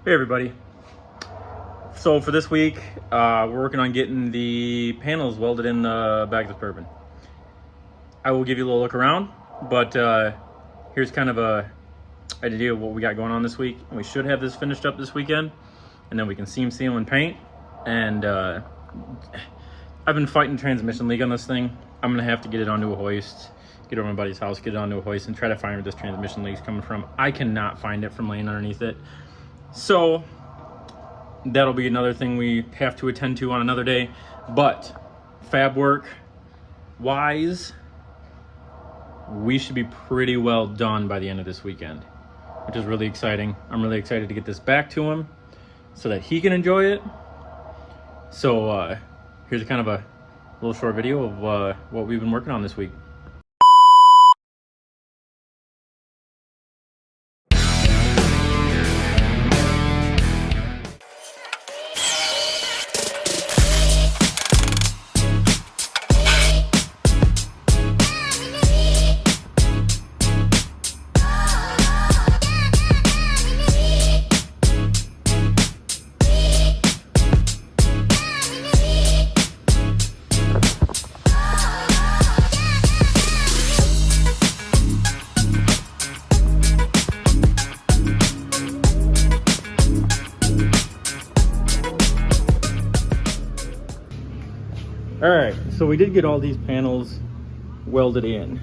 Hey everybody. So for this week, we're working on getting the panels welded in the back of the Suburban. I will give you a little look around, but here's kind of a idea of what we got going on this week. And we should have this finished up this weekend, and then we can seam, seal, and paint. And I've been fighting transmission leak on this thing. I'm gonna have to get it onto a hoist, get over to my buddy's house, get it onto a hoist, and try to find where this transmission leak is coming from. I cannot find it from laying underneath it. So that'll be another thing we have to attend to on another day. But fab work wise, we should be pretty well done by the end of this weekend, which is really exciting. I'm really excited to get this back to him so that he can enjoy it. So here's kind of a little short video of what we've been working on this week. All right, so we did get all these panels welded in.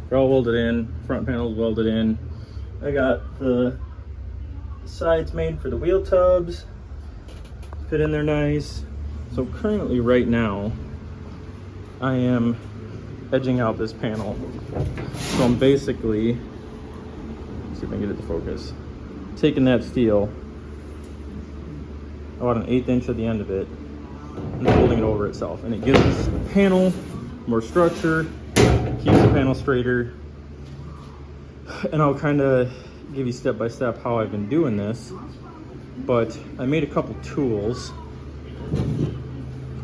They're all welded in, front panels welded in. I got the sides made for the wheel tubs, fit in there nice. So currently right now, I am edging out this panel. So I'm basically, let's see if I can get it to focus, taking that steel, about an 1/8 inch at the end of it, and folding it over itself, and it gives the panel more structure, keeps the panel straighter. And I'll kind of give you step by step how I've been doing this, but I made a couple tools.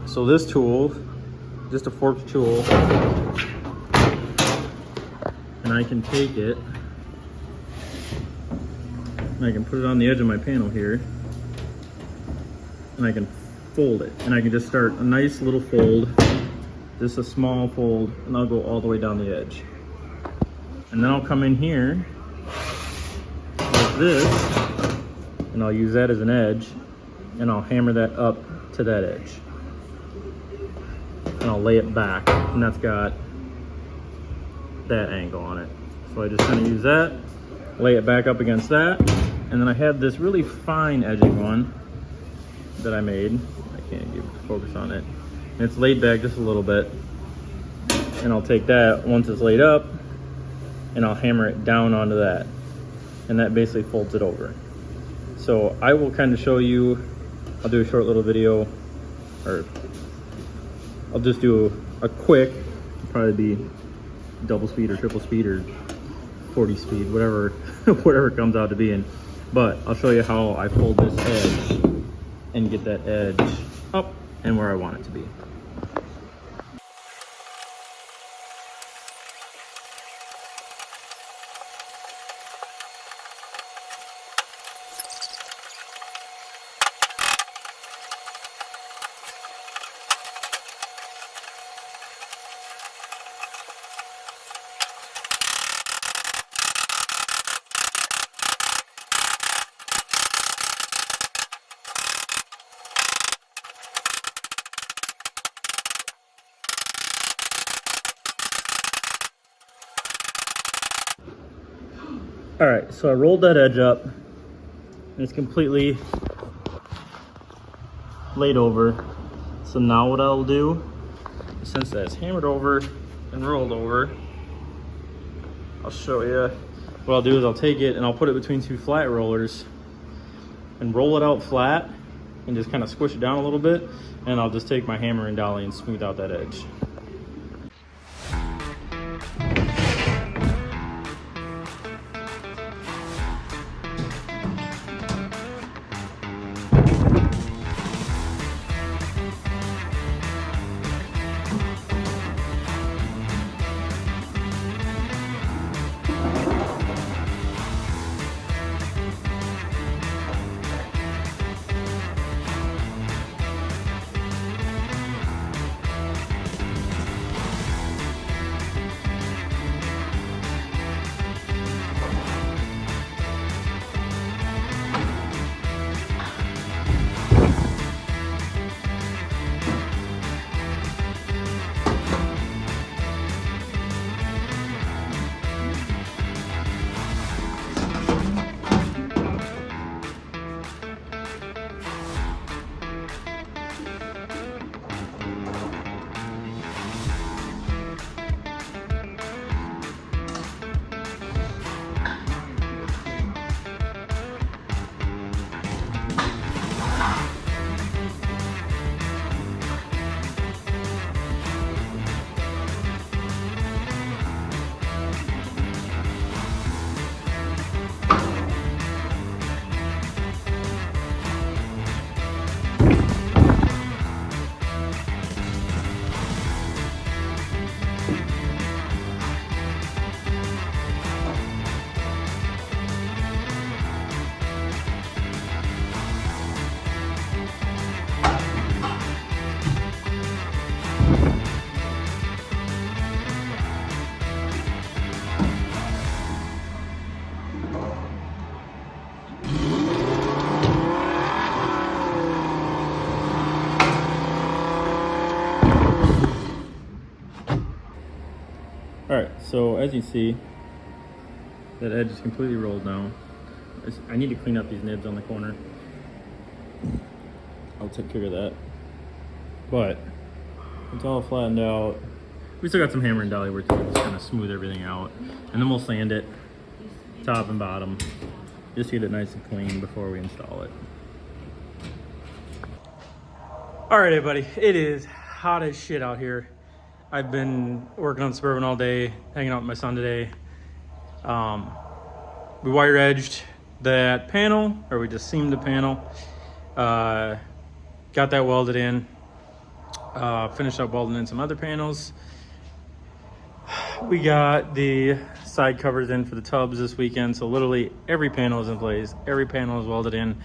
So this tool, just a forked tool, and I can take it and I can put it on the edge of my panel here, and I can fold it, and I can just start a nice little fold, just a small fold, and I'll go all the way down the edge. And then I'll come in here like this, and I'll use that as an edge, and I'll hammer that up to that edge, and I'll lay it back, and that's got that angle on it. So I just kind of use that, lay it back up against that, and then I have this really fine edging one that I made. I can't get focus on it. And it's laid back just a little bit, and I'll take that once it's laid up, and I'll hammer it down onto that, and that basically folds it over. So I will kind of show you, I'll do a short little video, or I'll just do a quick, probably be double speed or triple speed or 40 speed, whatever whatever it comes out to be in. But I'll show you how I fold this edge and get that edge up and where I want it to be. All right, so I rolled that edge up, and it's completely laid over. So now what I'll do, since that's hammered over and rolled over, I'll show you. What I'll do is I'll take it and I'll put it between two flat rollers and roll it out flat and just kind of squish it down a little bit, and I'll just take my hammer and dolly and smooth out that edge. So as you see, that edge is completely rolled now. I need to clean up these nibs on the corner. I'll take care of that. But it's all flattened out. We still got some hammer and dolly work to do, just kind of smooth everything out. And then we'll sand it, top and bottom, just to get it nice and clean before we install it. All right, everybody, it is hot as shit out here. I've been working on Suburban all day, hanging out with my son today. We wire edged that panel, or we just seamed the panel. Got that welded in. Finished up welding in some other panels. We got the side covers in for the tubs this weekend, so literally every panel is in place, every panel is welded in,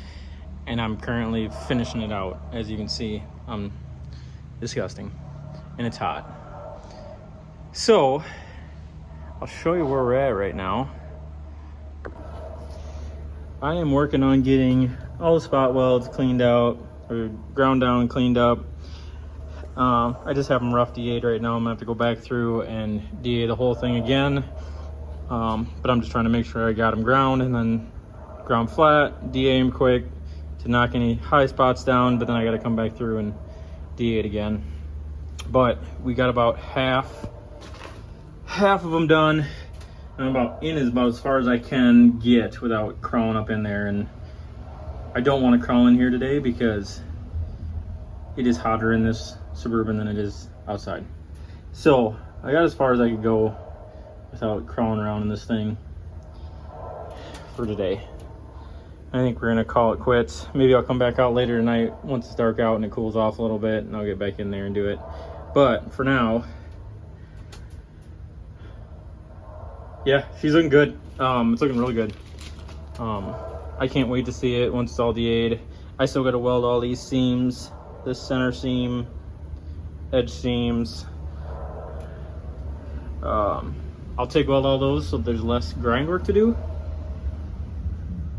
and I'm currently finishing it out. As you can see, disgusting, and it's hot. So I'll show you where we're at right now. I am working on getting all the spot welds cleaned out, or ground down and cleaned up. I just have them rough DA'd right now. I'm gonna have to go back through and DA the whole thing again. But I'm just trying to make sure I got them ground, and then ground flat, DA them quick to knock any high spots down, but then I gotta come back through and DA it again. But we got about half of them done. I'm about as far as I can get without crawling up in there, and I don't want to crawl in here today because it is hotter in this Suburban than it is outside. So I got as far as I could go without crawling around in this thing for today. I think we're gonna call it quits. Maybe I'll come back out later tonight once it's dark out and it cools off a little bit, and I'll get back in there and do it. But for now, yeah, she's looking good. It's looking really good. I can't wait to see it once it's all DA'd. I still gotta weld all these seams, this center seam, edge seams. I'll take weld all those so there's less grind work to do.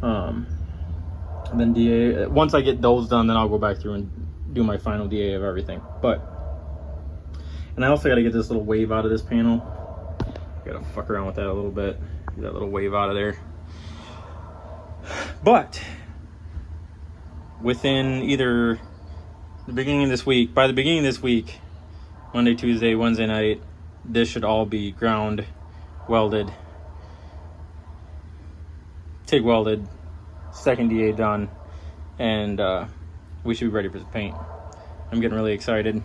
And then DA, once I get those done, then I'll go back through and do my final DA of everything. And I also gotta get this little wave out of this panel. Gotta fuck around with that a little bit, get that little wave out of there. But within either the beginning of this week, by the beginning of this week, Monday, Tuesday, Wednesday night, this should all be ground, welded, TIG welded, second DA done, and we should be ready for the paint. I'm getting really excited.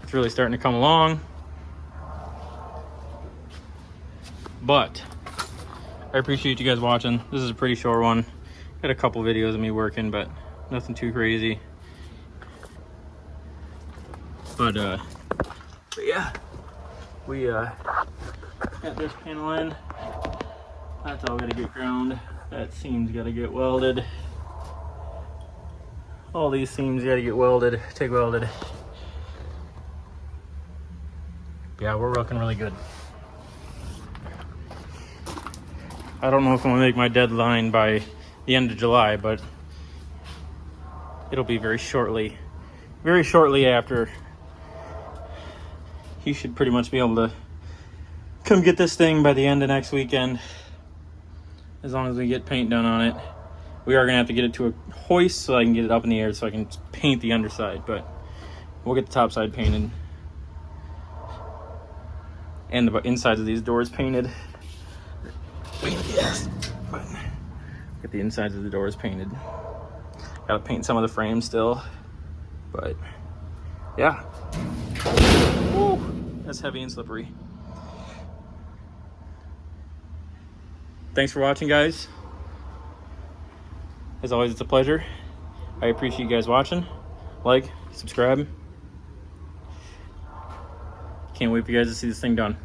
It's really starting to come along. But I appreciate you guys watching. This is a pretty short one. Got a couple videos of me working, but nothing too crazy. But yeah, we got this panel in. That's all gotta get ground. That seam's gotta get welded. All these seams gotta get welded, TIG welded. Yeah, we're looking really good. I don't know if I'm gonna make my deadline by the end of July, but it'll be very shortly after. He should pretty much be able to come get this thing by the end of next weekend, as long as we get paint done on it. We are gonna have to get it to a hoist so I can get it up in the air so I can paint the underside, but we'll get the top side painted and the insides of these doors painted. Yes, but get the insides of the doors painted. Gotta paint some of the frames still, but yeah. Woo, that's heavy and slippery. Thanks for watching, guys. As always, it's a pleasure. I appreciate you guys watching. Like, subscribe. Can't wait for you guys to see this thing done.